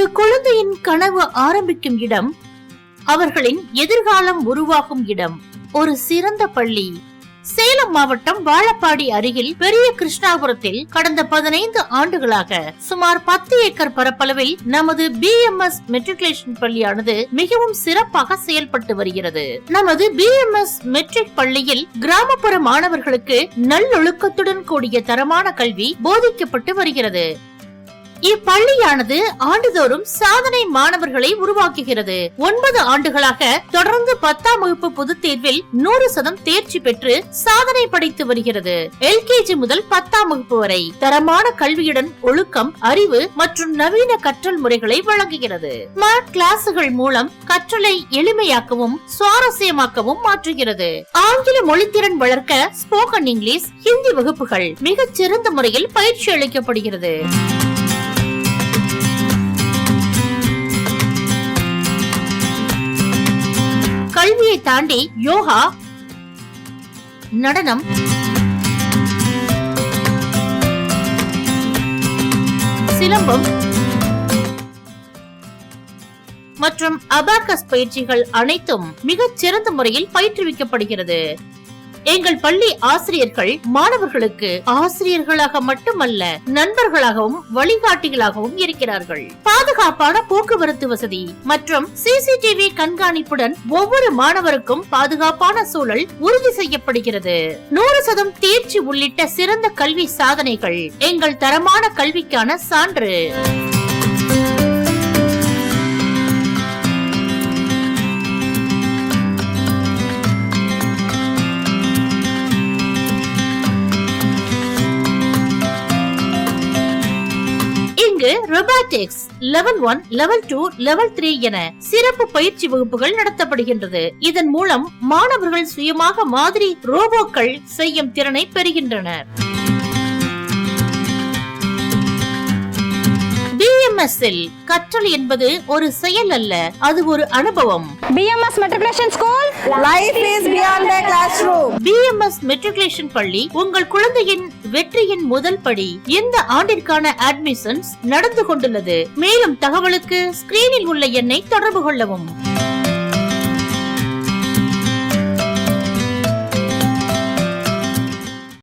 ஒரு குழந்தையின் கனவு ஆரம்பிக்கும் இடம், அவர்களின் எதிர்காலம் உருவாகும் இடம், ஒரு சிறந்த பள்ளி. சேலம் மாவட்டம் வாழப்பாடி அருகில் பெரிய கிருஷ்ணாபுரத்தில் கடந்த 15 ஆண்டுகளாக சுமார் 10 ஏக்கர் பரப்பளவில் நமது BMS மெட்ரிகுலேஷன் பள்ளியானது மிகவும் சிறப்பாக செயல்பட்டு வருகிறது. நமது BMS மெட்ரிக் பள்ளியில் கிராமப்புற மாணவர்களுக்கு நல்லொழுக்கத்துடன் கூடிய தரமான கல்வி போதிக்கப்பட்டு வருகிறது. இப்பள்ளியானது ஆண்டுதோறும் சாதனை மாணவர்களை உருவாக்குகிறது. 9 ஆண்டுகளாக தொடர்ந்து 10ஆம் வகுப்பு பொதுத் தேர்வில் 100% தேர்ச்சி பெற்று சாதனை படைத்து வருகிறது. LKG முதல் 10ஆம் வகுப்பு வரை தரமான கல்வியுடன் ஒழுக்கம், அறிவு மற்றும் நவீன கற்றல் முறைகளை வழங்குகிறது. ஸ்மார்ட் கிளாஸுகள் மூலம் கற்றலை எளிமையாக்கவும் சுவாரஸ்யமாக்கவும் மாற்றுகிறது. ஆங்கில மொழித்திறன் வளர்க்க ஸ்போக்கன் இங்கிலீஷ், ஹிந்தி வகுப்புகள் மிகச் சிறந்த முறையில் பயிற்சி அளிக்கப்படுகிறது. கல்வியை தாண்டி யோகா, நடனம், சிலம்பம் மற்றும் அபாகஸ் பயிற்சிகள் அனைத்தும் மிகச் சிறந்த முறையில் பயிற்றுவிக்கப்படுகிறது. எங்கள் பள்ளி ஆசிரியர்கள் மாணவர்களுக்கு ஆசிரியர்களாக மட்டுமல்ல, நண்பர்களாகவும் வழிகாட்டிகளாகவும் இருக்கிறார்கள். பாதுகாப்பான போக்குவரத்து வசதி மற்றும் CCTV கண்காணிப்புடன் ஒவ்வொரு மாணவருக்கும் பாதுகாப்பான சூழல் உறுதி செய்யப்படுகிறது. 100% தேர்ச்சி உள்ளிட்ட சிறந்த கல்வி சாதனைகள் எங்கள் தரமான கல்விக்கான சான்று. ரொபாட்டிக்ஸ் லெவல் 1, லெவல் 2, லெவல் 3 என சிறப்பு பயிற்சி வகுப்புகள் நடத்தப்படுகின்றது. இதன் மூலம் மாணவர்கள் சுயமாக மாதிரி ரோபோக்கள் செய்யும் திறனை பெறுகின்றனர். BMS இல் கற்றல் என்பது ஒரு செயல் அல்ல, அது ஒரு அனுபவம். BMS Matriculation School, life is beyond the classroom. BMS matriculation பள்ளி உங்கள் குழந்தையின் வெற்றியின் முதல் படி. இந்த ஆண்டிற்கான அட்மிஷன்ஸ் நடந்து கொண்டுள்ளது. மேலும் தகவலுக்கு ஸ்கிரீனில் உள்ள எண்ணை தொடர்பு கொள்ளவும்.